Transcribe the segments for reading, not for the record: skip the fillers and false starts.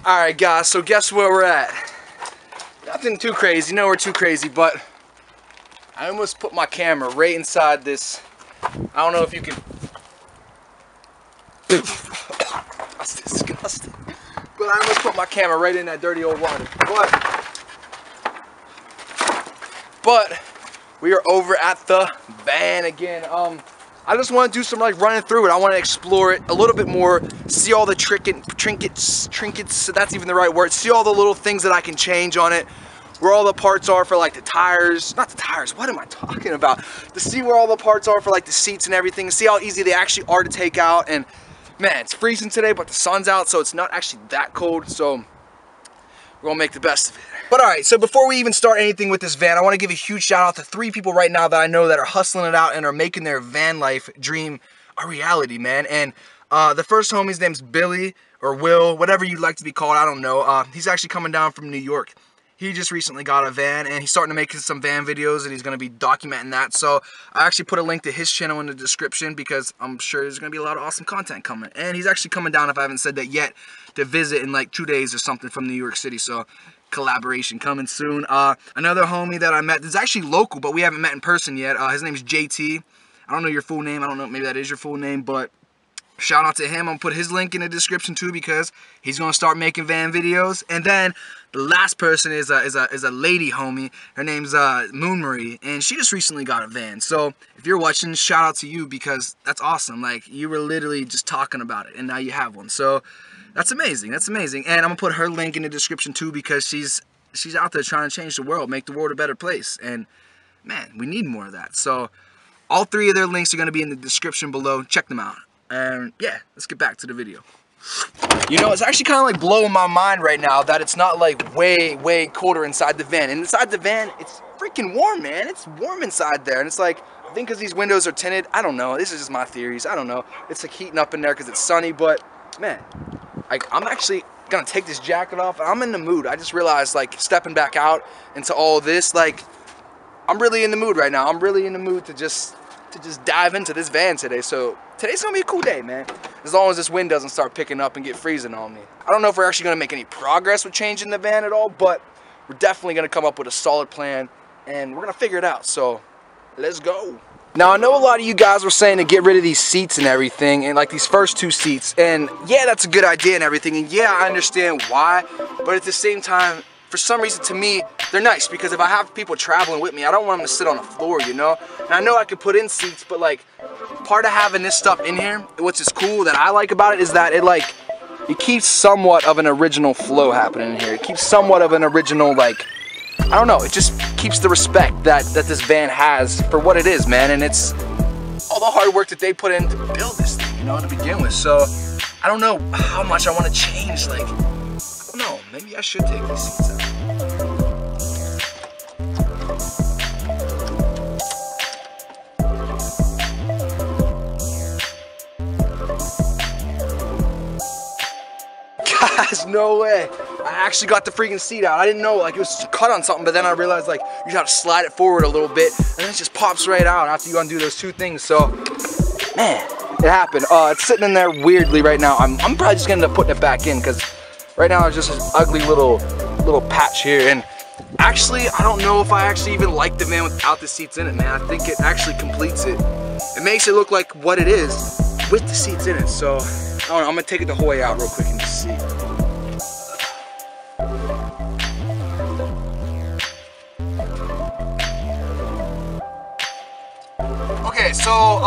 Alright guys, so guess where we're at? Nothing too crazy, nowhere too crazy, but I almost put my camera right inside this. I don't know if you can. That's disgusting. But I almost put my camera right in that dirty old water. But we are over at the van again. I just want to do some like running through it. I want to explore it a little bit more, see all the trinkets, so that's even the right word, see all the little things that I can change on it, where all the parts are for like the tires, not the tires, what am I talking about? To see where all the parts are for like the seats and everything, see how easy they actually are to take out. And man, it's freezing today, but the sun's out, so it's not actually that cold, so we're gonna make the best of it. But alright, so before we even start anything with this van, I want to give a huge shout out to 3 people right now that I know that are hustling it out and are making their van life dream a reality, man. And the first homie's name's Billy, or Will, whatever you'd like to be called, I don't know. He's actually coming down from New York. He just recently got a van, and he's starting to make some van videos, and he's going to be documenting that. So I actually put a link to his channel in the description, because I'm sure there's going to be a lot of awesome content coming. And he's actually coming down, if I haven't said that yet, to visit in like 2 days or something from New York City. So collaboration coming soon. Another homie that I met, that's actually local, but we haven't met in person yet. His name is JT. I don't know your full name. I don't know, maybe that is your full name, but shout out to him. I'm gonna put his link in the description too, because he's gonna start making van videos. And then the last person is a lady homie. Her name's Moon Marie, and she just recently got a van. So if you're watching, shout out to you, because that's awesome. Like, you were literally just talking about it, and now you have one. So that's amazing. That's amazing. And I'm gonna put her link in the description too, because she's out there trying to change the world, make the world a better place. And man, we need more of that. So all 3 of their links are gonna be in the description below. Check them out. And yeah, let's get back to the video. You know, it's actually kind of like blowing my mind right now that it's not like way colder inside the van. And inside the van, it's freaking warm, man. It's warm inside there. And it's like, I think because these windows are tinted, I don't know. This is just my theories. I don't know. It's like heating up in there because it's sunny, but man, I'm actually gonna take this jacket off. I'm in the mood. I just realized, like, stepping back out into all this, like, I'm really in the mood right now. I'm really in the mood to just dive into this van today. So today's gonna be a cool day, man, as long as this wind doesn't start picking up and get freezing on me. I don't know if we're actually gonna make any progress with changing the van at all, but we're definitely gonna come up with a solid plan, and we're gonna figure it out. So let's go. Now, I know a lot of you guys were saying to get rid of these seats and everything, and like these first 2 seats, and yeah, that's a good idea and everything, and yeah, I understand why, but at the same time, for some reason, to me, they're nice, because if I have people traveling with me, I don't want them to sit on the floor, you know? And I know I could put in seats, but like, part of having this stuff in here, what's is cool that I like about it, is that it keeps somewhat of an original flow happening in here. It keeps somewhat of an original, like, I don't know, it just keeps the respect that this van has for what it is, man. And it's all the hard work that they put in to build this thing, you know, to begin with. So I don't know how much I want to change. Like, I don't know, maybe I should take these seats out. Guys, no way. I actually got the freaking seat out. I didn't know, like, it was cut on something, but then I realized, like, you gotta slide it forward a little bit, and then it just pops right out after you undo those 2 things. So, man, it happened. It's sitting in there weirdly right now. I'm probably just gonna end up putting it back in, because right now it's just this ugly little patch here. And actually, I don't know if I actually even like the van without the seats in it, man. I think it actually completes it. It makes it look like what it is with the seats in it. So, I don't know, I'm gonna take it the whole way out real quick and just see. Okay, so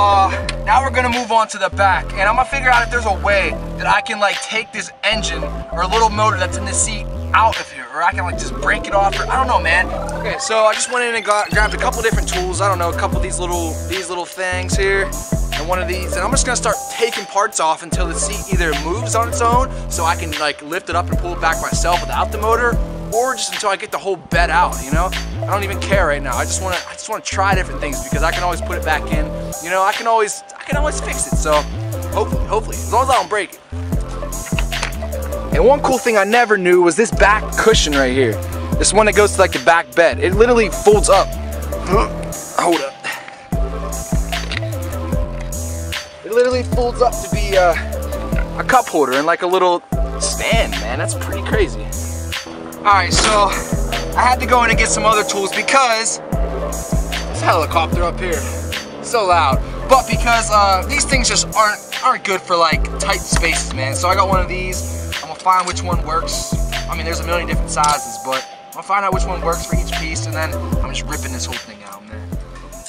now we're gonna move on to the back, and I'm gonna figure out if there's a way that I can like take this engine or a little motor that's in the seat out of here, or I can like just break it off, or I don't know, man. Okay, so I just went in and grabbed a couple different tools. I don't know, a couple of these little things here, and one of these, and I'm just gonna start taking parts off until the seat either moves on its own, so I can like lift it up and pull it back myself without the motor, or just until I get the whole bed out, you know? I don't even care right now. I just wanna try different things, because I can always put it back in. You know, I can always fix it. So hopefully, as long as I don't break it. And one cool thing I never knew was this back cushion right here. This one that goes to like the back bed. It literally folds up. Hold up. It literally folds up to be a cup holder and like a little stand, man. That's pretty crazy. Alright, so I had to go in and get some other tools because this helicopter up here, so loud. But because these things just aren't good for like tight spaces, man. So I got one of these. I'm gonna find which one works. I mean, there's a million different sizes, but I'm gonna find out which one works for each piece, and then I'm just ripping this whole thing out, man.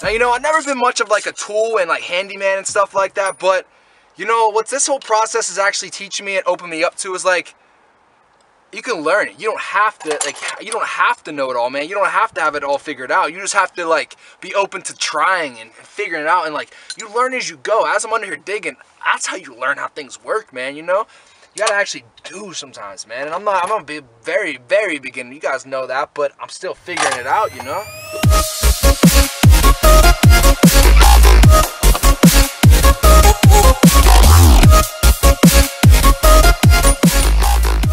Now, you know, I've never been much of like a tool and like handyman and stuff like that, but you know, what this whole process is actually teaching me and opening me up to is like, you can learn it. You don't have to know it all, man. You don't have to have it all figured out. You just have to like be open to trying and figuring it out, and like you learn as you go. As I'm under here digging, that's how you learn how things work, man. You know, you gotta actually do sometimes, man. And I'm a very, very beginner. You guys know that, but I'm still figuring it out, you know.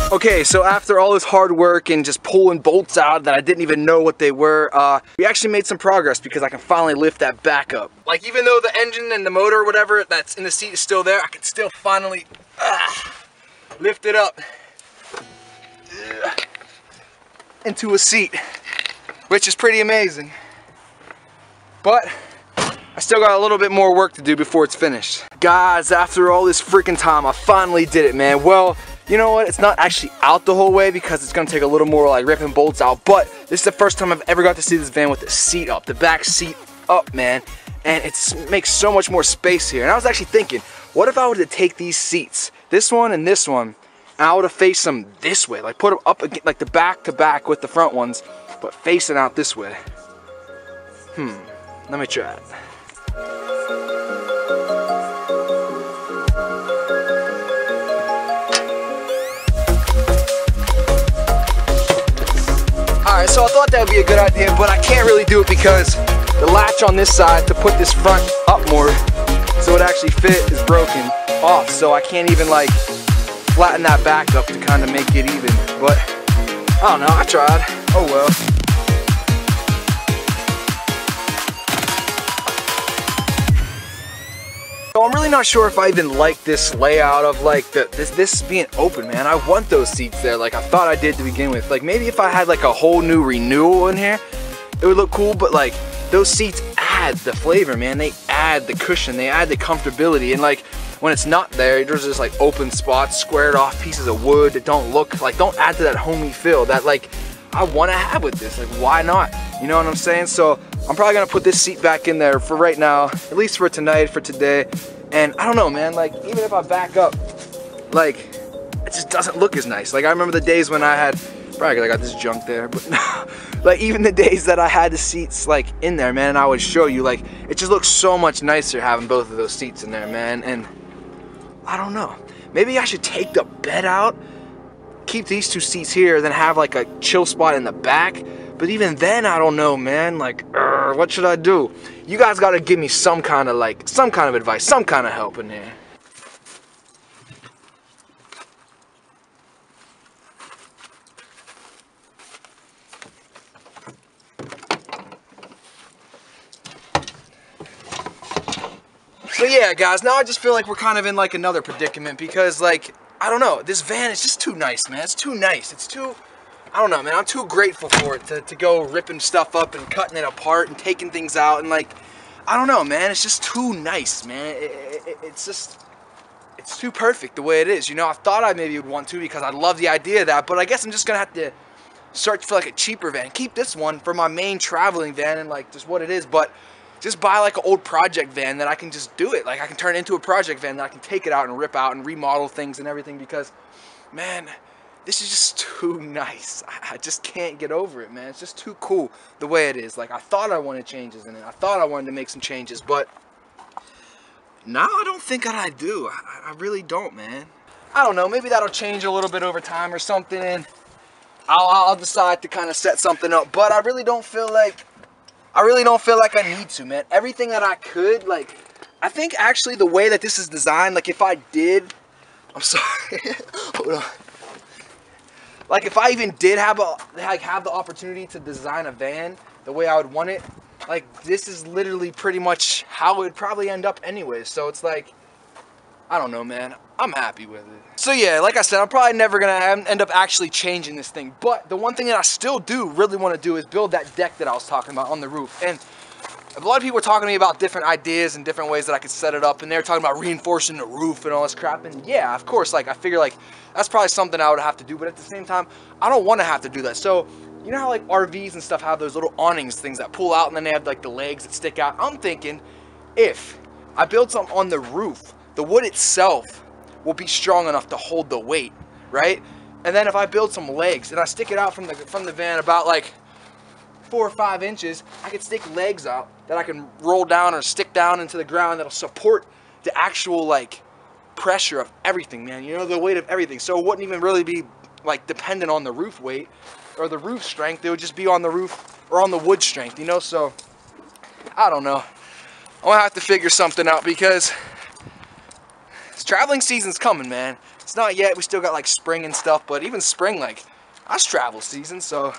Okay, so after all this hard work and just pulling bolts out that I didn't even know what they were, we actually made some progress because I can finally lift that back up. Like, even though the engine and the motor or whatever that's in the seat is still there, I can still finally lift it up into a seat, which is pretty amazing. But I still got a little bit more work to do before it's finished. Guys, after all this freaking time, I finally did it, man. Well, you know what? It's not actually out the whole way because it's gonna take a little more like ripping bolts out, but this is the first time I've ever got to see this van with the seat up, the back seat up, man. And it makes so much more space here. And I was actually thinking, what if I were to take these seats, this one and this one, and I would have faced them this way, like put them up against, like the back to back with the front ones, but facing out this way. Let me try it. Alright, so I thought that would be a good idea, but I can't really do it because the latch on this side to put this front up more so it actually fit is broken off, so I can't even like flatten that back up to kind of make it even. But I don't know, I tried. Oh well. So I'm really not sure if I even like this layout of like this being open, man. I want those seats there like I thought I did to begin with. Like maybe if I had like a whole new renewal in here, it would look cool, but like those seats add the flavor, man. They add the cushion, they add the comfortability, and like when it's not there, there's just like open spots, squared off pieces of wood that don't add to that homey feel that like I want to have with this. Like why not? You know what I'm saying? So I'm probably gonna put this seat back in there for right now, at least for tonight, for today. And I don't know, man, like even if I back up, like it just doesn't look as nice. Like I remember the days when I had, probably I got this junk there, but like even the days that I had the seats like in there, man, and I would show you, like it just looks so much nicer having both of those seats in there, man. And I don't know, maybe I should take the bed out, keep these two seats here, then have like a chill spot in the back. But even then, I don't know, man. Like, what should I do? You guys gotta give me some kind of advice, some kind of help in here. So yeah, guys, now I just feel like we're kind of in like another predicament because like, I don't know, this van is just too nice, man. It's too nice. It's too, I don't know, man. I'm too grateful for it to go ripping stuff up and cutting it apart and taking things out and like, I don't know, man. It's just too nice, man. It's just, it's too perfect the way it is. You know, I thought I maybe would want to because I love the idea of that, but I guess I'm just gonna have to search for like a cheaper van. Keep this one for my main traveling van and like just what it is, but just buy like an old project van that I can just do it. Like I can turn it into a project van that I can take it out and rip out and remodel things and everything because, man, this is just too nice. I just can't get over it, man. It's just too cool the way it is. Like I thought I wanted changes in it. I thought I wanted to make some changes, but now I don't think that I do. I really don't, man. I don't know. Maybe that'll change a little bit over time or something, and I'll decide to kind of set something up. But I really don't feel like I need to, man. Everything that I could, like, I think actually the way that this is designed, like if I did, I'm sorry, hold on. Like if I even did have the opportunity to design a van the way I would want it, like this is literally pretty much how it would probably end up anyway. So it's like, I don't know, man. I'm happy with it. So yeah, like I said, I'm probably never gonna end up actually changing this thing. But the one thing that I still do really want to do is build that deck that I was talking about on the roof. And a lot of people were talking to me about different ideas and different ways that I could set it up. And they're talking about reinforcing the roof and all this crap. And yeah, of course, like I figure like that's probably something I would have to do. But at the same time, I don't want to have to do that. So you know how like RVs and stuff have those little awnings things that pull out and then they have like the legs that stick out. I'm thinking if I build something on the roof, the wood itself will be strong enough to hold the weight, right? And then if I build some legs and I stick it out from the van about like 4 or 5 inches, I can stick legs out that I can roll down or stick down into the ground that'll support the actual like pressure of everything, man. You know, the weight of everything. So it wouldn't even really be like dependent on the roof weight or the roof strength. It would just be on the roof or on the wood strength, you know? So I don't know. I'm gonna have to figure something out because traveling season's coming, man. It's not yet. We still got like spring and stuff, but even spring, like, that's travel season. So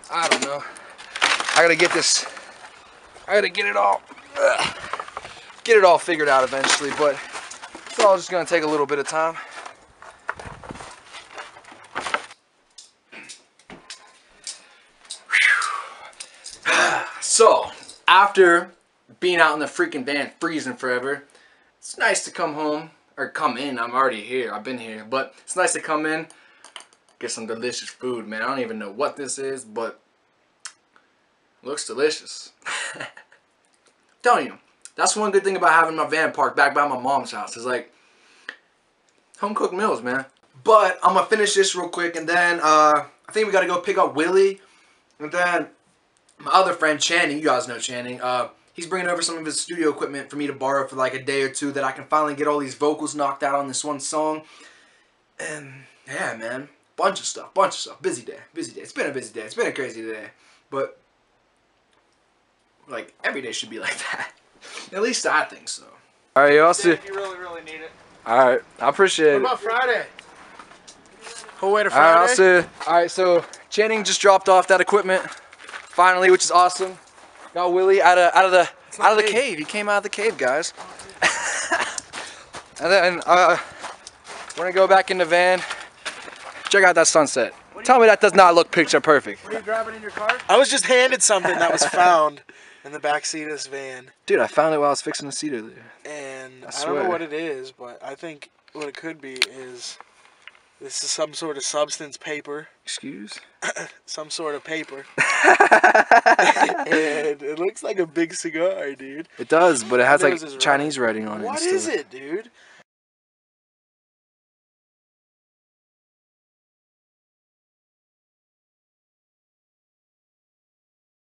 I don't know. I gotta get this. I gotta get it all. Get it all figured out eventually, but it's all just gonna take a little bit of time. So after being out in the freaking van freezing forever, it's nice to come home. Or come in. I'm already here. I've been here. But it's nice to come in, get some delicious food, man. I don't even know what this is, but it looks delicious. I'm telling you, that's one good thing about having my van parked back by my mom's house. Is like home cooked meals, man. But I'm gonna finish this real quick, and then I think we gotta go pick up Willie, and then my other friend Channing. You guys know Channing. He's bringing over some of his studio equipment for me to borrow for like a day or two that I can finally get all these vocals knocked out on this one song. And yeah, man, bunch of stuff. Busy day. It's been a busy day. It's been a crazy day. But like every day should be like that. At least I think so. All right, y'all see. If you really need it. All right, I appreciate it. What about Friday? Whole way to Friday? All right, I'll see. All right, so Channing just dropped off that equipment finally, which is awesome. Got Willie out of the cave. He came out of the cave, guys. And then we're gonna go back in the van. Check out that sunset. Tell me that does not look picture perfect. What are you driving in your car? I was just handed something that was found in the back seat of this van. Dude, I found it while I was fixing the seat earlier. And I don't know what it is, but I think what it could be is this is some sort of substance paper. Excuse? Some sort of paper. And it looks like a big cigar, dude. It does, but it has like Chinese writing on it. What is it, dude?